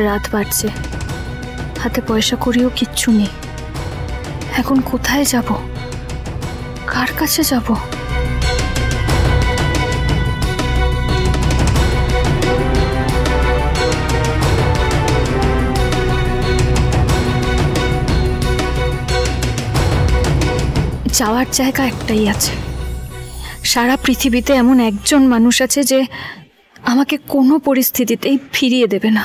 রাত বাড়ছে, হাতে পয়সা করিও কিচ্ছু নেই। এখন কোথায় যাব, কার কাছে যাব? যাওয়ার জায়গা একটাই আছে। সারা পৃথিবীতে এমন একজন মানুষ আছে যে আমাকে কোনো পরিস্থিতিতেই ফিরিয়ে দেবে না,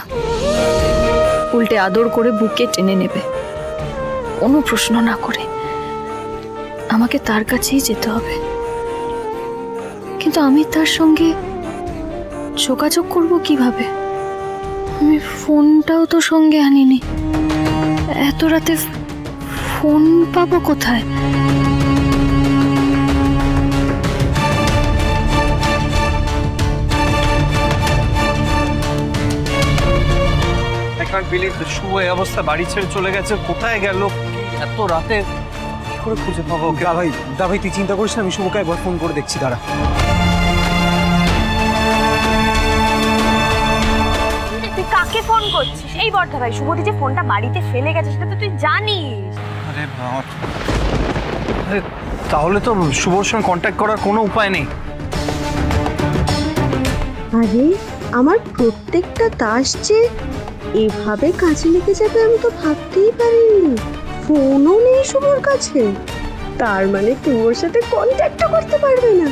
উল্টে আদর করে বুকে টেনে নেবে, কোনো প্রশ্ন না করে। আমাকে তার কাছেই যেতে হবে, কিন্তু আমি তার সঙ্গে যোগাযোগ করব কিভাবে? আমি ফোনটাও তো সঙ্গে আনিনি। এত রাতে ফোন পাবো কোথায়? শুভ এই অবস্থা বাড়ি ছেড়ে চলে গেছে, কোথায় গেল? এত রাতে কি করে খুঁজে পাবো? দা ভাই তুই চিন্তা করিস না, আমি শুভকে একবার ফোন করে দেখছি। দাঁড়া। তুই কাকে ফোন করছিস? এই বর্ধা ভাই, শুভদি যে ফোনটা বাড়িতে ফেলে গেছে সেটা তো তুই জানিস। আরে তাহলে তো শুভর সঙ্গে কন্ট্যাক্ট করার কোনো উপায় নেই। আরে আমার প্রত্যেকটা তাস যে এভাবে কাজে লেগে যাবে আমি তো ভাবতেই পারিনি। ফোনও নেই শুভর কাছে, তার মানে শুভর সাথে কন্ট্যাক্টও করতে পারবে না।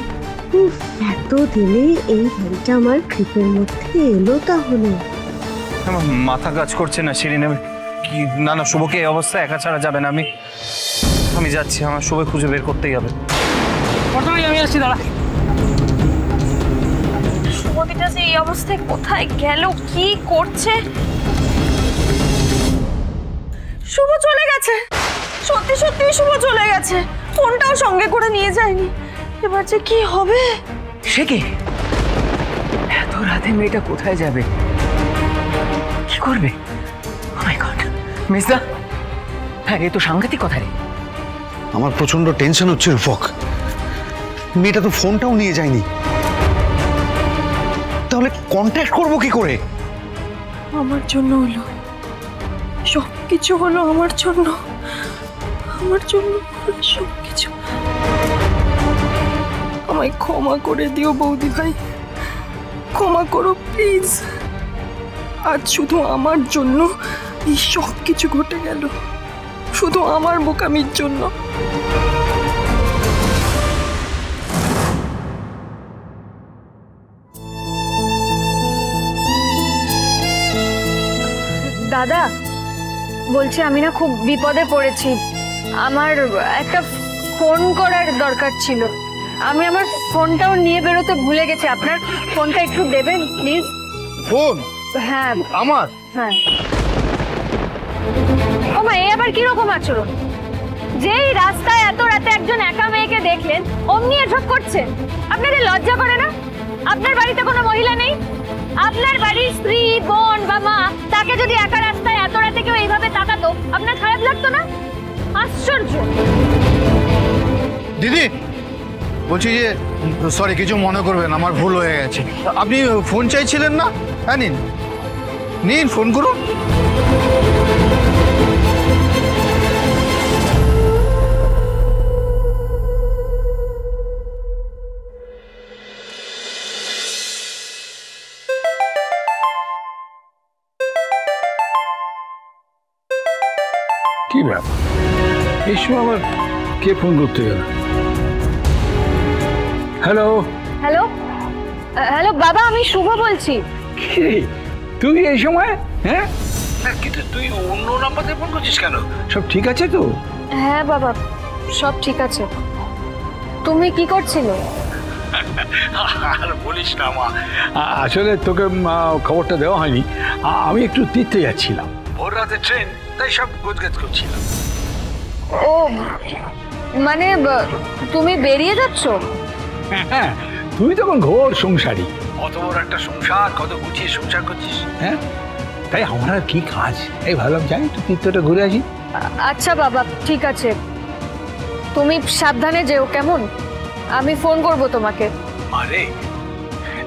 এত দিনে এই ভাইটা আমার গ্রিপের মধ্যে এলো। তাহলে আমার মাথা কাজ করছে না শিরিন। কি না না, শুভকে এই অবস্থায় একা ছাড়া যাবে না। আমি যাচ্ছি, আমার শুভ খুঁজে বের করতেই হবে। আমি আসছি, দাঁড়া। শুভদিটা যে এই অবস্থায় কোথায় গেল, কি করছে? শুভ চলে গেছে, সত্যি সত্যি শুভ চলে গেছে, ফোনটাও সঙ্গে করে নিয়ে যায়নি। এবার যে কি হবে? সে কি এত রাতে মেয়েটা কোথায় যাবে, কি করবে? ও মাই গড, মিসদা, হ্যাঁ এ তো সাংঘাতিক কথা রে। আমার প্রচন্ড টেনশন হচ্ছে রূপক, মেয়েটা তো ফোনটাও নিয়ে যায়নি, তাহলে কন্ট্যাক্ট করবো কি করে? আমার জন্য হলো, সব কিছু হলো আমার জন্য, আমার জন্য সব কিছু। আমায় ক্ষমা করে দিও বৌদি ভাই, ক্ষমা করো প্লিজ। আজ শুধু আমার জন্য এই সব কিছু ঘটে গেল, শুধু আমার বোকামির জন্য। দাদা বলছি, আমি না খুব বিপদে পড়েছি, আমার একটা ফোন করার দরকার ছিল। আমি আমার ফোনটাও নিয়ে বেরোতে ভুলে গেছি, আপনার ফোনটা একটু দেবেন প্লিজ? ফোন? হ্যাঁ আমার? হ্যাঁ। ও মা, এই আবার কিরকম আচরণ? যেই রাস্তায় এত রাতে একজন একা মেয়েকে দেখলেন অমনি এসব করছেন, আপনাদের লজ্জা করে না? আপনার বাড়িতে কোনো মহিলা নেই? আপনার বাড়ির স্ত্রী, বোন বা মা, তাকে যদি একা রাস্তায় এত রাতে কেউ এইভাবে তাকাতো, আপনার খারাপ লাগতো না? আশ্চর্য। দিদি বলছি যে, সরি কিছু মনে করবেন, আমার ভুল হয়ে গেছে। আপনি ফোন চাইছিলেন না? হ্যাঁ নিন, নিন ফোন করুন। কি ব্যাপার, এই সময় আবার কে ফোন করতে গেল? হ্যালো হ্যালো হ্যালো বাবা, আমি শুভ বলছি। কি তুই এই সময়? হ্যাঁ কিন্তু তুই অন্য নাম্বার দিয়ে ফোন করছিস কেন? সব ঠিক আছে তো? হ্যাঁ বাবা, সব ঠিক আছে। তুমি কি করছিলে? আর বলিস না মা, আসলে তোকে খবরটা দেওয়া হয়নি, আমি একটু তীর্থে যাচ্ছিলাম, ভোর রাতে ট্রেন, তাই সব গোছগাছ করছিলাম। ও মানে তুমি বেরিয়ে যাচ্ছ? হ্যাঁ, তুই তখন ঘোর সংসারী, অত বড় একটা সংসার, কত গুছিয়ে সংসার করছিস। হ্যাঁ, তাই আমার আর কি কাজ, এই ভাবলাম যাই একটু তীর্থটা ঘুরে আসি। আচ্ছা বাবা, ঠিক আছে, তুমি সাবধানে যেও, কেমন? আমি ফোন করব তোমাকে। আরে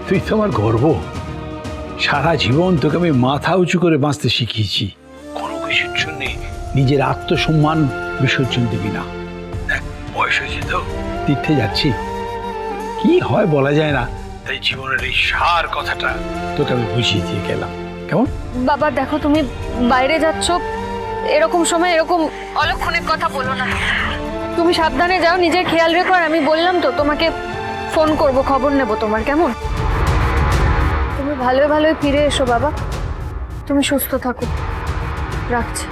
তুই তো আমার গর্ব, সারা জীবন তোকে আমি মাথা উঁচু করে বাঁচতে শিখিয়েছি, কোনো কিছুর জন্য নিজের আত্মসম্মান বিসর্জন দিবি না। দেখ বয়স হয়েছে তো, তীর্থে যাচ্ছি, কি হয় বলা যায় না, তাই জীবনের এই সার কথাটা তোকে আমি বুঝিয়ে দিয়ে গেলাম। কেমন? বাবা দেখো, তুমি বাইরে যাচ্ছ, এরকম সময় এরকম অলক্ষণের কথা বলো না। তুমি সাবধানে যাও, নিজের খেয়াল রেখো। আর আমি বললাম তো তোমাকে ফোন করব, খবর নেব তোমার, কেমন? তুমি ভালোই ভালোই ফিরে এসো বাবা, তুমি সুস্থ থাকো, রাখছি।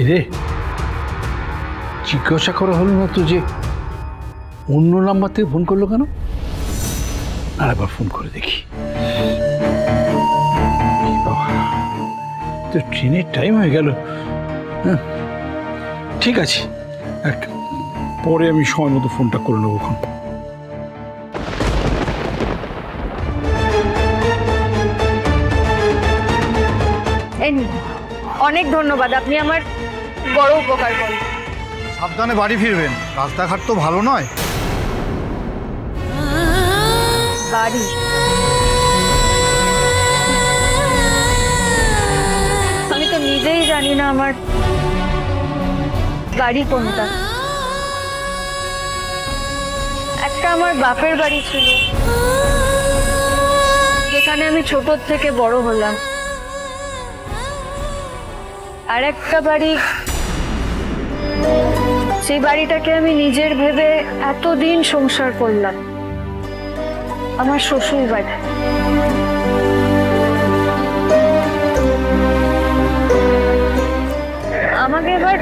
রে জিজ্ঞাসা করা হলো না তো যে অন্য নাম্বার থেকে ফোন করলো কেন? আর একবার ফোন করে দেখি। তো ট্রেনের টাইম হয়ে গেল। হ্যাঁ ঠিক আছে, পরে আমি সময় মতো ফোনটা করে নেবো। অনেক ধন্যবাদ, আপনি আমার বড় উপকার করলেন। সাবধানে বাড়ি ফিরবেন, রাস্তাঘাট তো ভালো নয়। বাড়ি? আমি তো নিজেই জানি না আমার বাড়ি কোনটা। একটা আমার বাপের বাড়ি ছিল, যেখানে আমি ছোট থেকে বড় হলাম। আর একটা বাড়ি, সেই বাড়িটাকে আমি নিজের ভেবে এতদিন সংসার করলাম, আমার শ্বশুর বাড়ি। আমাকে এবার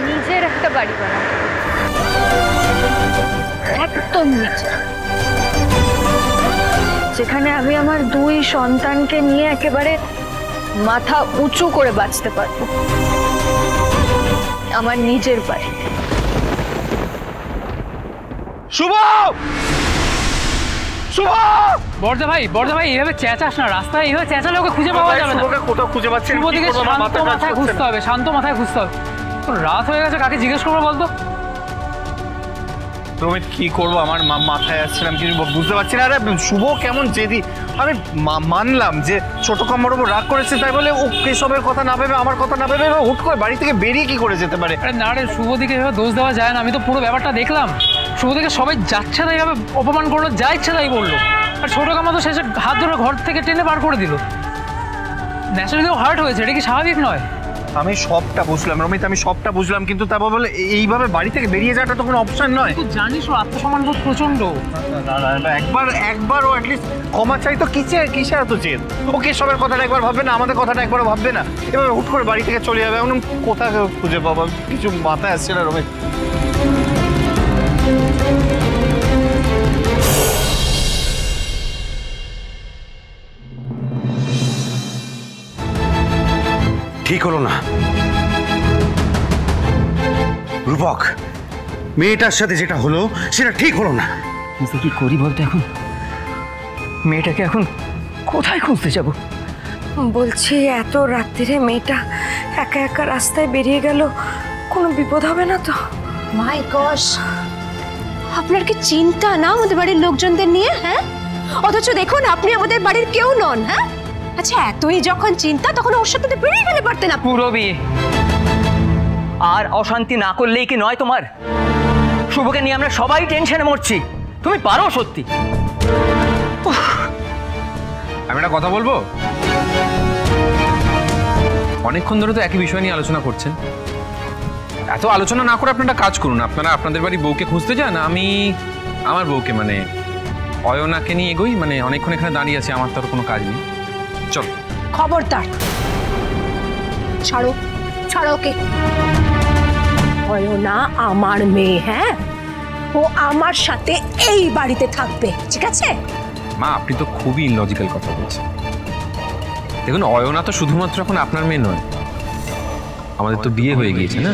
নিজের একটা বাড়ি বানাতে, একদম নিচে, যেখানে আমি আমার দুই সন্তানকে নিয়ে একেবারে মাথা উঁচু করে বাঁচতে পারবো, আমার নিজের বাড়ি। শুভ! শুভ! বর্দা ভাই এইভাবে চেঁচাস না, রাস্তায় এইভাবে চেঁচালে ওকে খুঁজে পাওয়া যাবে না। কোথাও খুঁজে পাচ্ছেন? শুভ দিকে শান্ত মাথায় খুঁজতে হবে, শান্ত মাথায় খুঁজতে হবে। রাত হয়ে গেছে, কাকে জিজ্ঞেস করবো বলতো? রোমিত কি করবো, আমার মাথায় আসছিলাম কিছু বুঝতে পারছি না। আরে শুভ কেমন জেদি, আমি মানলাম যে ছোট কাম্মার উপর রাগ করেছে, তাই বলে ও কেশবের কথা না ভেবে, আমার কথা না ভেবে হুট করে বাড়ি থেকে বেরিয়ে কি করে যেতে পারে? আরে না রে, শুভ দিকে এভাবে দোষ দেওয়া যায় না। আমি তো পুরো ব্যাপারটা দেখলাম। শুভ দিকে সবাই যাচ্ছে তাই ভাবে অপমান করলো, যা ইচ্ছা তাই বললো। আর ছোট কাম্মা তো শেষে হাত ধরে ঘর থেকে টেনে বার করে দিল। ন্যাচারালি হার্ট হয়েছে, এটা কি স্বাভাবিক নয়? আমি সবটা বুঝলাম রমিত, আমি সবটা বুঝলাম, কিন্তু তারপর বলে এইভাবে বাড়ি থেকে বেরিয়ে যাওয়াটা তো কোনো অপশন নয়। তুই জানিস ও আত্মসম্মান বোধ প্রচন্ড। একবার ও অ্যাটলিস্ট ক্ষমা চাই তো, কিসে এত জেদ? ও কেশবের কথাটা একবার ভাববে না, আমাদের কথাটা একবার ভাববে না, এবার হুট করে বাড়ি থেকে চলে যাবে। এখন কোথায় খুঁজে পাবো, কিছু মাথায় আসছে না রমিত। ঠিক হলো না রূপক, মেয়েটার সাথে যেটা হলো সেটা ঠিক হলো না। কি করি বলতো? এখন মেয়েটাকে এখন কোথায় খুঁজতে যাব? বলছি এত রাত্রিরে মেয়েটা একা একা রাস্তায় বেরিয়ে গেল, কোনো বিপদ হবে না তো? মাই গশ, আপনার কি চিন্তা না আমাদের বাড়ির লোকজনদের নিয়ে? হ্যাঁ, অথচ দেখুন আপনি আমাদের বাড়ির কেউ নন। হ্যাঁ আচ্ছা, এতই যখন চিন্তা তখন ওর সাথে বেরিয়ে গেলে পারতেন আপনি। পুরো বিয়ে আর অশান্তি না করলেই কি নয় তোমার? শুভকে নিয়ে আমরা সবাই টেনশনে মরছি, তুমি পারো সত্যি? আমি একটা কথা বলবো, অনেকক্ষণ ধরে তো একই বিষয় নিয়ে আলোচনা করছেন। এত আলোচনা না করে আপনারা কাজ করুন, আপনারা আপনাদের বাড়ি বউকে খুঁজতে যান, আমি আমার বউকে মানে অয়নাকে নিয়ে এগোই। মানে অনেকক্ষণ এখানে দাঁড়িয়ে আছে, আমার তো আর কোনো কাজ নেই। চল। খবরদার, ছাড়ো ছাড়ো ওকে। অয়না আমার মেয়ে, হ্যাঁ, ও আমার সাথে এই বাড়িতে থাকবে, ঠিক আছে? মা, আপনি তো খুবই ইলজিক্যাল কথা বলছেন। দেখুন, অয়না তো শুধুমাত্র এখন আপনার মেয়ে নয়, আমাদের তো বিয়ে হয়ে গিয়েছে না।